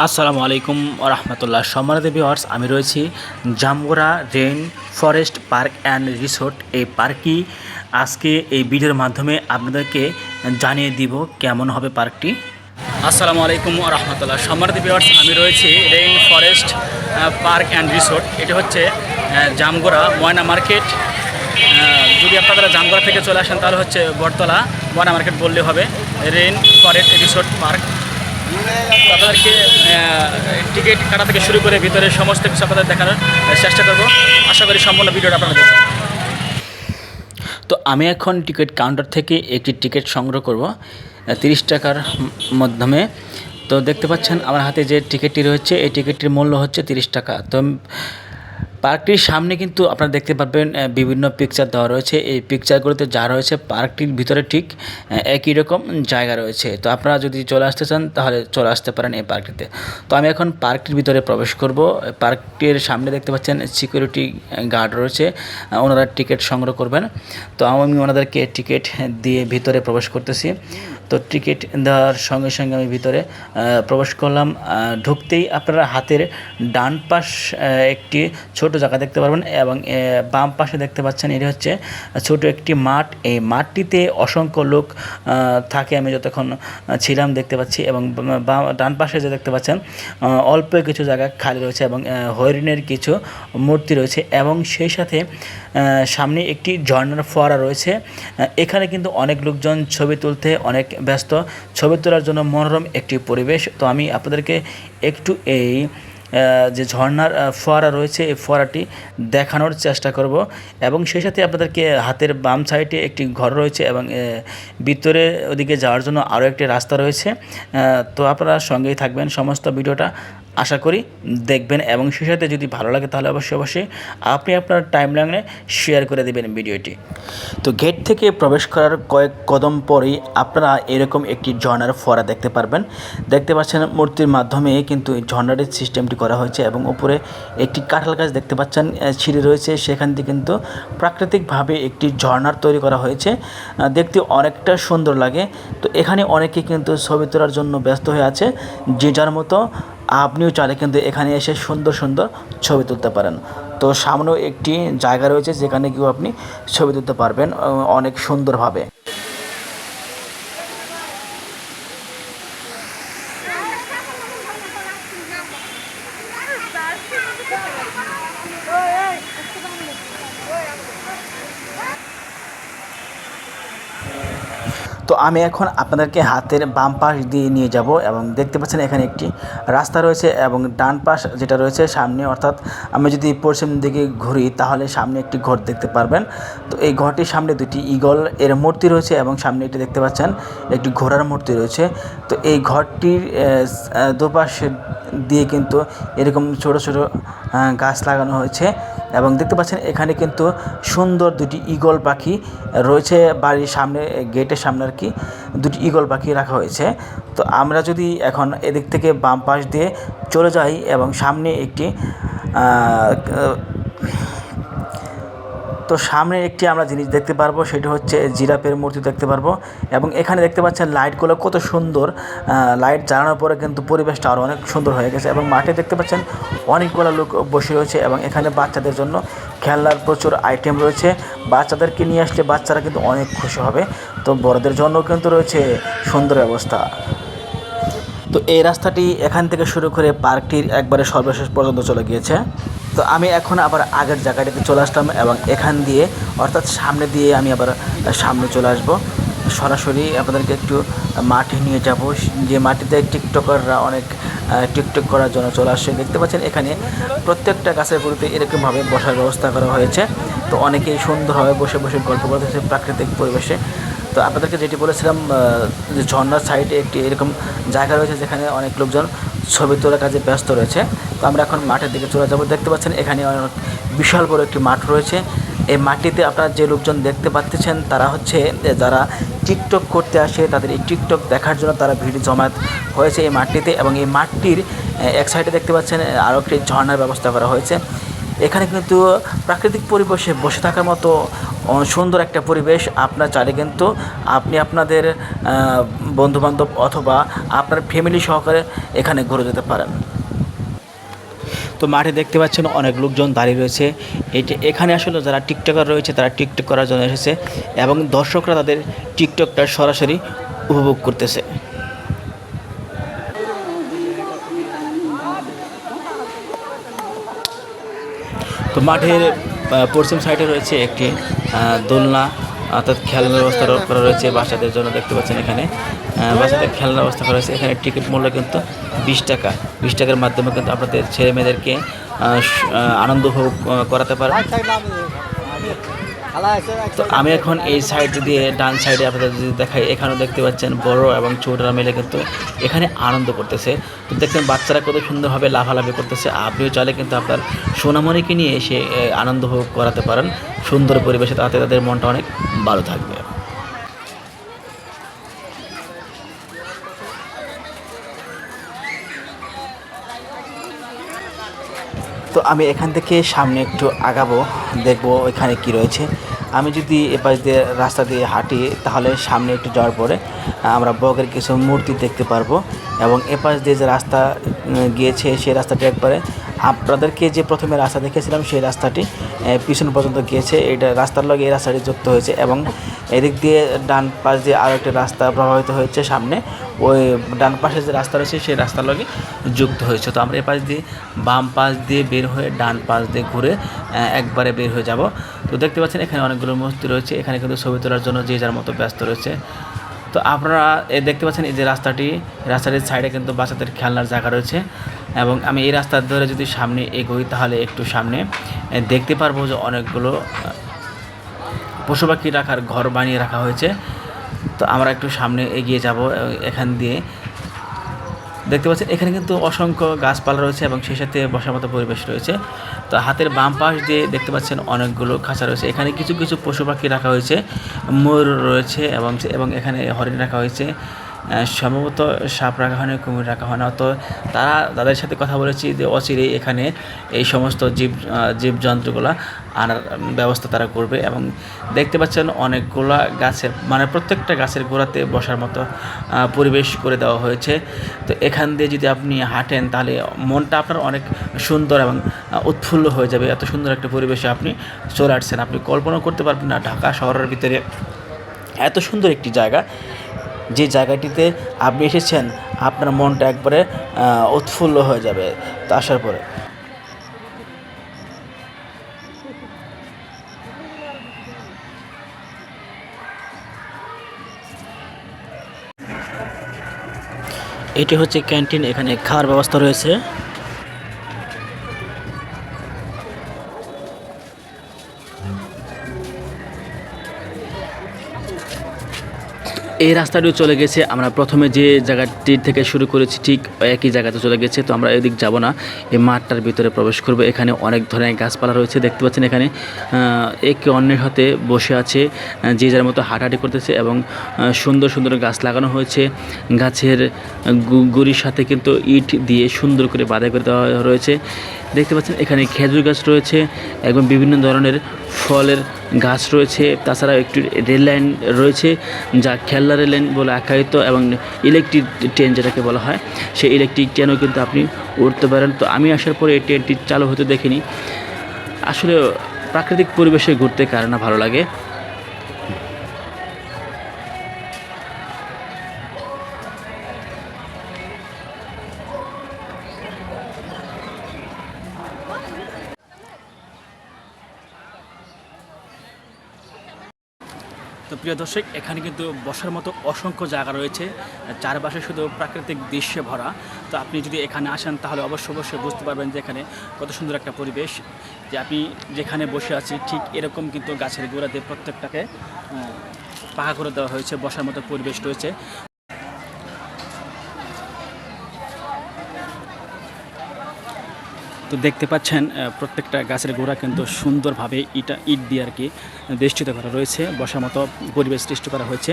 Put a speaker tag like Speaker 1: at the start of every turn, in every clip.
Speaker 1: আসসালামু আলাইকুম রহমতুল্লাহ। সম্মানিত ভিউয়ার্স, আমি রয়েছি Jamgora rain forest park and resort. এই পার্কটি আজকে এই ভিডিওর মাধ্যমে আপনাদেরকে জানিয়ে দিব কেমন হবে পার্কটি। আসসালামু আলাইকুম রহমতুল্লাহ। সম্মানিত ভিউয়ার্স, আমি রয়েছি rain forest park and resort. এটি হচ্ছে জামগড়া ময়না মার্কেট। যদি আপনারা জামগড়া থেকে চলে আসেন তাহলে হচ্ছে বটতলা ময়না মার্কেট বললে হবে। রেইন ফরেস্ট রিসোর্ট পার্ক আপনাদেরকে টিকিট কাটা থেকে শুরু করে ভিতরে সমস্ত কিছু আপনাদের দেখানোর চেষ্টা করব। আশা করি সম্পূর্ণ ভিডিওটা আপনারা দেখবেন। তো আমি এখন টিকিট কাউন্টার থেকে একটি টিকিট সংগ্রহ করব 30 টাকার মাধ্যমে। তো দেখতে পাচ্ছেন আমার হাতে যে টিকিটটি রয়েছে, এই টিকিটটির মূল্য হচ্ছে 30 টাকা। তো পার্কটির সামনে কিন্তু আপনারা দেখতে পারবেন বিভিন্ন পিকচার দেওয়া রয়েছে। এই পিকচারগুলোতে যা রয়েছে পার্কটির ভিতরে ঠিক একই রকম জায়গা রয়েছে। তো আপনারা যদি চলে আসতে চান তাহলে চলে আসতে পারেন এই পার্কটিতে। তো আমি এখন পার্কটির ভিতরে প্রবেশ করব। পার্কটির সামনে দেখতে পাচ্ছেন সিকিউরিটি গার্ড রয়েছে, ওনারা টিকিট সংগ্রহ করবেন। তো আমি ওনাদেরকে টিকিট দিয়ে ভিতরে প্রবেশ করতেছি। তো টিকিট দেওয়ার সঙ্গে সঙ্গে আমি ভিতরে প্রবেশ করলাম। ঢুকতেই আপনারা হাতের ডান পাশ একটি ছোট জায়গা দেখতে পারবেন এবং বাম পাশে দেখতে পাচ্ছেন এটি হচ্ছে ছোট একটি মাঠ। এই মাঠটিতে অসংখ্য লোক থাকে, আমি যতক্ষণ ছিলাম দেখতে পাচ্ছি। এবং ডান পাশে যে দেখতে পাচ্ছেন অল্প কিছু জায়গা খালি রয়েছে এবং হরিণের কিছু মূর্তি রয়েছে এবং সেই সাথে সামনে একটি ঝর্ণার ফোয়ারা রয়েছে। এখানে কিন্তু অনেক লোকজন ছবি তুলতে অনেক ব্যস্ত, ছবি তোলার জন্য মনোরম একটি পরিবেশ। তো আমি আপনাদেরকে একটু এই যে ঝর্ণার ফোয়ারা রয়েছে এই ফোয়ারাটি দেখানোর চেষ্টা করব এবং সেই সাথে আপনাদেরকে হাতের বাম সাইডে একটি ঘর রয়েছে এবং ভিতরে ওদিকে যাওয়ার জন্য আরও একটি রাস্তা রয়েছে। তো আপনারা সঙ্গেই থাকবেন, সমস্ত ভিডিওটা আশা করি দেখবেন এবং সেই সাথে যদি ভালো লাগে তাহলে অবশ্যই আপনি আপনার টাইমলাইনে শেয়ার করে দেবেন ভিডিওটি। তো গেট থেকে প্রবেশ করার কয়েক কদম পরেই আপনারা এরকম একটি ঝর্ণার ফোয়ারা দেখতে পারবেন। দেখতে পাচ্ছেন মূর্তির মাধ্যমে কিন্তু এই ঝর্ণারের সিস্টেমটি করা হয়েছে এবং উপরে একটি কাঁঠাল গাছ দেখতে পাচ্ছেন সিঁড়ি রয়েছে, সেখান থেকে কিন্তু প্রাকৃতিকভাবে একটি ঝর্ণার তৈরি করা হয়েছে। দেখতে অনেকটা সুন্দর লাগে। তো এখানে অনেকে কিন্তু ছবি তোলার জন্য ব্যস্ত হয়ে আছে, যে যার মতো আপনিও চাইলে কিন্তু এখানে এসে সুন্দর সুন্দর ছবি তুলতে পারেন। তো সামনেও একটি জায়গা রয়েছে যেখানে গিয়েও আপনি ছবি তুলতে পারবেন অনেক সুন্দরভাবে। তো আমি এখন আপনাদেরকে হাতের বাম পাশ দিয়ে নিয়ে যাব এবং দেখতে পাচ্ছেন এখানে একটি রাস্তা রয়েছে এবং ডান পাশ যেটা রয়েছে সামনে, অর্থাৎ আমি যদি পশ্চিম দিকে ঘুরি তাহলে সামনে একটি ঘর দেখতে পারবেন। তো এই ঘরটির সামনে দুটি ঈগল এর মূর্তি রয়েছে এবং সামনে এটি দেখতে পাচ্ছেন একটি ঘোড়ার মূর্তি রয়েছে। তো এই ঘরটির দুপাশ দিয়ে কিন্তু এরকম ছোট ছোট গাছ লাগানো হয়েছে এবং দেখতে পাচ্ছেন এখানে কিন্তু সুন্দর দুটি ঈগল পাখি রয়েছে। বাড়ির সামনে গেটের সামনে আর কি দুটি ঈগল পাখি রাখা হয়েছে। তো আমরা যদি এখন এদিক থেকে বাম পাশ দিয়ে চলে যাই এবং সামনে একটি তো সামনে একটি আমরা জিনিস দেখতে পারবো, সেটা হচ্ছে জিরাফের মূর্তি দেখতে পারবো এবং এখানে দেখতে পাচ্ছেন লাইটগুলো কত সুন্দর। লাইট জ্বালানোর পরে কিন্তু পরিবেশটা আরও অনেক সুন্দর হয়ে গেছে এবং মাঠে দেখতে পাচ্ছেন অনেকগুলো লোক বসে রয়েছে এবং এখানে বাচ্চাদের জন্য খেলনার প্রচুর আইটেম রয়েছে। বাচ্চাদেরকে নিয়ে আসলে বাচ্চারা কিন্তু অনেক খুশি হবে। তো বড়দের জন্য কিন্তু রয়েছে সুন্দর ব্যবস্থা। তো এই রাস্তাটি এখান থেকে শুরু করে পার্কটির একবারে সর্বশেষ পর্যন্ত চলে গিয়েছে। তো আমি এখন আবার আগের জায়গাটিতে চলে আসলাম এবং এখান দিয়ে অর্থাৎ সামনে দিয়ে আমি আবার সামনে চলে আসব। সরাসরি আপনাদেরকে একটু মাঠে নিয়ে যাব, যে মাটিতে টিকটকাররা অনেক টিকটক করার জন্য চলে আসছে। দেখতে পাচ্ছেন এখানে প্রত্যেকটা গাছের গুঁড়িতে এরকমভাবে বসার ব্যবস্থা করা হয়েছে। তো অনেকেই সুন্দরভাবে বসে বসে গল্প করতেছে প্রাকৃতিক পরিবেশে। তো আপনাদেরকে যেটি বলেছিলাম যে ঝর্ণার সাইডে একটি এরকম জায়গা রয়েছে যেখানে অনেক লোকজন ছবি তোলার কাজে ব্যস্ত রয়েছে। তো আমরা এখন মাঠের দিকে চলে যাব। দেখতে পাচ্ছেন এখানে অনেক বিশাল বড় একটি মাঠ রয়েছে। এই মাঠটিতে আপনারা যে লোকজন দেখতে পাচ্ছেন তারা হচ্ছে যারা টিকটক করতে আসে, তাদের এই টিকটক দেখার জন্য তারা ভিড় জমায়েত হয়েছে এই মাঠটিতে এবং এই মাঠটির এক সাইডে দেখতে পাচ্ছেন আরও একটি ঝর্ণার ব্যবস্থা করা হয়েছে। এখানে কিন্তু প্রাকৃতিক পরিবেশে বসে থাকার মতো সুন্দর একটা পরিবেশ। আপনার চাইলে কিন্তু আপনি আপনাদের বন্ধুবান্ধব অথবা আপনার ফ্যামিলি সহকারে এখানে ঘুরে যেতে পারেন। তো মাঠে দেখতে পাচ্ছেন অনেক লোকজন দাঁড়িয়ে রয়েছে। এখানে আসলে যারা টিকটকার রয়েছে তারা টিকটক করার জন্য এসেছে এবং দর্শকরা তাদের টিকটকটা সরাসরি উপভোগ করতেছে। তো মাঠের পশ্চিম সাইডে রয়েছে একটি দোলনা, অর্থাৎ খেলনার ব্যবস্থা করা রয়েছে বাচ্চাদের জন্য। দেখতে পাচ্ছেন এখানে বাচ্চাদের খেলনার ব্যবস্থা করা হয়েছে। এখানে টিকিট মূল্য কিন্তু 20 টাকা। 20 টাকার মাধ্যমে কিন্তু আপনাদের ছেলে মেয়েদেরকে আনন্দ উপভোগ করাতে পারেন। তো আমি এখন এই সাইড দিয়ে ডান সাইডে আপনাদের যদি দেখাই, এখানেও দেখতে পাচ্ছেন বড় এবং ছোটরা মিলে কিন্তু এখানে আনন্দ করতেছে। তো দেখছেন বাচ্চারা কত সুন্দরভাবে লাফালাফি করতেছে। আপনিও চাইলে কিন্তু আপনার সোনামণিকে নিয়ে এসে আনন্দ উপভোগ করাতে পারেন সুন্দর পরিবেশে, তাতে তাদের মনটা অনেক ভালো থাকবে। তো আমি এখান থেকে সামনে একটু আগাবো, দেখবো এখানে কি রয়েছে। আমি যদি এপাশ দিয়ে রাস্তা দিয়ে হাঁটি তাহলে সামনে একটু যাওয়ার পরে আমরা বগের কিছু মূর্তি দেখতে পারবো এবং এপাশ দিয়ে যে রাস্তা গিয়েছে সেই রাস্তাটি একবারে আপনাদেরকে যে প্রথমে রাস্তা দেখেছিলাম সেই রাস্তাটি পিছন পর্যন্ত গিয়েছে। এটা রাস্তার লগে এই রাস্তাটি যুক্ত হয়েছে এবং এদিক দিয়ে ডান পাশ দিয়ে আরও একটি রাস্তা প্রভাবিত হয়েছে সামনে। ওই ডান পাশে যে রাস্তা রয়েছে সেই রাস্তার লগে যুক্ত হয়েছে। তো আমরা এ পাশ দিয়ে বাম পাশ দিয়ে বের হয়ে ডান পাশ দিয়ে ঘুরে একবারে বের হয়ে যাব। তো দেখতে পাচ্ছেন এখানে অনেকগুলো মূর্তি রয়েছে। এখানে কিন্তু ছবি তোলার জন্য যে যার মতো ব্যস্ত রয়েছে। তো আপনারা দেখতে পাচ্ছেন এই যে রাস্তাটির সাইডে কিন্তু বাচ্চাদের খেলনার জায়গা রয়েছে এবং আমি এই রাস্তার ধরে যদি সামনে এগোই তাহলে একটু সামনে দেখতে পারবো যে অনেকগুলো পশু পাখি রাখার ঘর বানিয়ে রাখা হয়েছে। তো আমরা একটু সামনে এগিয়ে যাব। এখান দিয়ে দেখতে পাচ্ছেন এখানে কিন্তু অসংখ্য গাছপালা রয়েছে এবং সেই সাথে বসার মতো পরিবেশ রয়েছে। তো হাতের বাম পাশ দিয়ে দেখতে পাচ্ছেন অনেকগুলো খাঁচা রয়েছে। এখানে কিছু কিছু পশু পাখি রাখা হয়েছে, ময়ূর রয়েছে এবং এখানে হরিণ রাখা হয়েছে। সম্ভবত সাপ রাখা হয় না, কুমির রাখা হয় না। তো তাদের সাথে কথা বলেছি যে অচিরেই এখানে এই সমস্ত জীবজন্তুগুলা আনার ব্যবস্থা তারা করবে এবং দেখতে পাচ্ছেন অনেকগুলা গাছের মানে প্রত্যেকটা গাছের গোড়াতে বসার মতো পরিবেশ করে দেওয়া হয়েছে। তো এখান দিয়ে যদি আপনি হাঁটেন তাহলে মনটা আপনার অনেক সুন্দর এবং উৎফুল্ল হয়ে যাবে। এত সুন্দর একটা পরিবেশে আপনি চলে আসছেন, আপনি কল্পনা করতে পারবেন না ঢাকা শহরের ভিতরে এত সুন্দর একটি জায়গা। যে জায়গাটিতে আপনি এসেছেন আপনার মনটা একবারে উৎফুল্ল হয়ে যাবে তো আসার পরে। এটি হচ্ছে ক্যান্টিন, এখানে খাওয়ার ব্যবস্থা রয়েছে। এই রাস্তাটিও চলে গেছে, আমরা প্রথমে যে জায়গাটি থেকে শুরু করেছি ঠিক একই জায়গাতে চলে গেছে। তো আমরা এদিক যাব না, এই মাঠটার ভিতরে প্রবেশ করব। এখানে অনেক ধরনের গাছপালা রয়েছে, দেখতে পাচ্ছেন এখানে একে অন্যের হাতে বসে আছে, যে যার মতো হাঁটাহাঁটি করতেছে এবং সুন্দর সুন্দর গাছ লাগানো হয়েছে। গাছের গুড়ির সাথে কিন্তু ইট দিয়ে সুন্দর করে বাঁধা করে দেওয়া রয়েছে। দেখতে পাচ্ছেন এখানে খেজুর গাছ রয়েছে এবং বিভিন্ন ধরনের ফলের গাছ রয়েছে। তাছাড়া একটি রেল লাইন রয়েছে যা খেলনা রেল লাইন বলে আখ্যায়িত এবং ইলেকট্রিক ট্রেন যেটাকে বলা হয়, সেই ইলেকট্রিক ট্রেনও কিন্তু আপনি উঠতে পারেন। তো আমি আসার পরে এই ট্রেনটি চালু হতে দেখিনি। আসলে প্রাকৃতিক পরিবেশে ঘুরতে কার না ভালো লাগে। তো প্রিয় দর্শক, এখানে কিন্তু বসার মতো অসংখ্য জায়গা রয়েছে, চারপাশে শুধু প্রাকৃতিক দৃশ্যে ভরা। তো আপনি যদি এখানে আসেন তাহলে অবশ্যই বুঝতে পারবেন যে এখানে কত সুন্দর একটা পরিবেশ। যে আমি যেখানে বসে আছি ঠিক এরকম কিন্তু গাছের গোড়াতে প্রত্যেকটাকে পাকা করে দেওয়া হয়েছে, বসার মতো পরিবেশ রয়েছে। তো দেখতে পাচ্ছেন প্রত্যেকটা গাছের গোড়া কিন্তু সুন্দরভাবে ইট দিয়ে আর কি বেষ্টিত করা রয়েছে, বসার মতো পরিবেশ সৃষ্টি করা হয়েছে।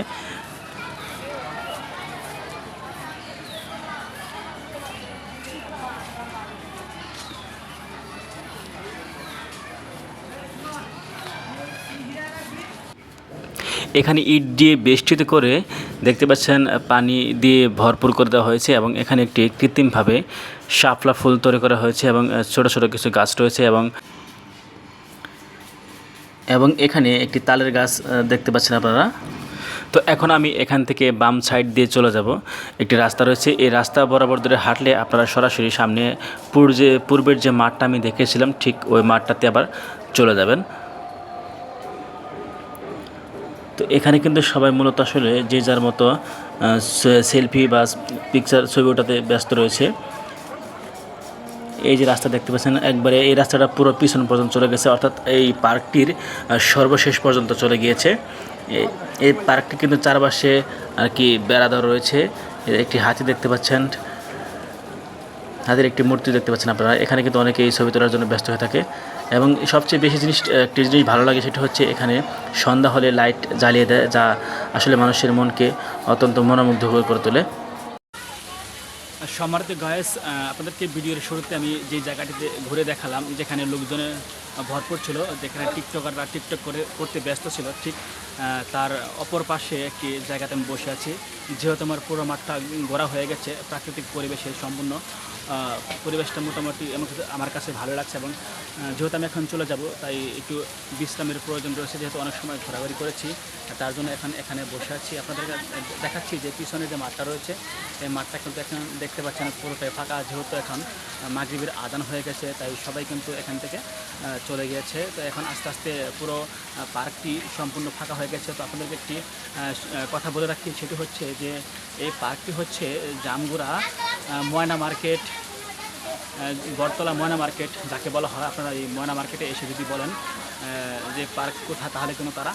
Speaker 1: এখানে ইট দিয়ে বেষ্টিত করে দেখতে পাচ্ছেন পানি দিয়ে ভরপুর করে দেওয়া হয়েছে এবং এখানে একটি কৃত্রিমভাবে শাপলা ফুল তৈরি করা হয়েছে এবং ছোট ছোট কিছু গাছ রয়েছে এবং এখানে একটি তালের গাছ দেখতে পাচ্ছেন আপনারা। তো এখন আমি এখান থেকে বাম সাইড দিয়ে চলে যাব। একটি রাস্তা রয়েছে, এই রাস্তা বরাবর ধরে হাঁটলে আপনারা সরাসরি সামনে পূর্বের যে মাঠটা আমি দেখেছিলাম ঠিক ওই মাঠটাতে আবার চলে যাবেন। তো এখানে কিন্তু সবাই মূলত আসলে যে যার মতো সেলফি বা পিকচার ছবি ওঠাতে ব্যস্ত রয়েছে। এই যে রাস্তা দেখতে পাচ্ছেন একবারে এই রাস্তাটা পুরো পিছন পর্যন্ত চলে গেছে, অর্থাৎ এই পার্কটির সর্বশেষ পর্যন্ত চলে গিয়েছে। এই পার্কটি কিন্তু চারপাশে আর কি বেড়া দেওয়া রয়েছে। একটি হাতি দেখতে পাচ্ছেন, হাতির একটি মূর্তি দেখতে পাচ্ছেন আপনারা। এখানে কিন্তু অনেকে এই ছবি তোলার জন্য ব্যস্ত হয়ে থাকে এবং সবচেয়ে বেশি একটি জিনিস ভালো লাগে সেটা হচ্ছে এখানে সন্ধ্যা হলে লাইট জ্বালিয়ে দেয়, যা আসলে মানুষের মনকে অত্যন্ত মনোমুগ্ধকর করে তোলে। সম্মানিত গায়েস, আপনাদেরকে ভিডিওর শুরুতে আমি যে জায়গাটিতে ঘুরে দেখালাম, যেখানে লোকজনের ভরপুর ছিল, যেখানে টিকটকাররা টিকটক করতে ব্যস্ত ছিল, ঠিক তার অপর পাশে একটি জায়গাতে আমি বসে আছি। যেহেতু আমার পুরো মাঠটা গড়া হয়ে গেছে, প্রাকৃতিক পরিবেশে সম্পূর্ণ পরিবেশটা মোটামুটি আমার কাছে ভালো লাগছে এবং যেহেতু আমি এখন চলে যাব তাই একটু বিশ্রামের প্রয়োজন রয়েছে, যেহেতু অনেক সময় ঘোরাঘুরি করেছি, তার জন্য এখানে বসে আছি। আপনাদেরকে দেখাচ্ছি যে পিছনে যে মাঠটা রয়েছে, এই মাঠটা কিন্তু এখন দেখতে পাচ্ছেন পুরোটাই ফাঁকা। যেহেতু এখন মাগরিবের আজান হয়ে গেছে তাই সবাই কিন্তু এখান থেকে চলে গিয়েছে। তো এখন আস্তে আস্তে পুরো পার্কটি সম্পূর্ণ ফাঁকা হয়ে গেছে। তো আপনাদেরকে একটি কথা বলে রাখি, সেটি হচ্ছে যে এই পার্কটি হচ্ছে জামগুড়া ময়না মার্কেট, বটতলা ময়না মার্কেট যাকে বলা হয়। আপনারা এই ময়না মার্কেটে এসে যদি বলেন যে পার্ক কোথায়, তাহলে কিন্তু তারা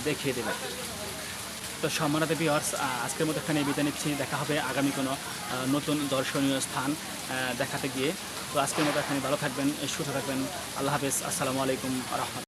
Speaker 1: দেখিয়ে দেবে। তো সম্মানিত ভিউয়ার্স, আজকের মতো এখানে বিদায় নিচ্ছি। দেখা হবে আগামী কোনো নতুন দর্শনীয় স্থান দেখাতে গিয়ে। তো আজকের মতো এখানে ভালো থাকবেন, সুস্থ থাকবেন। আল্লাহ হাফেজ, আসসালামু আলাইকুম।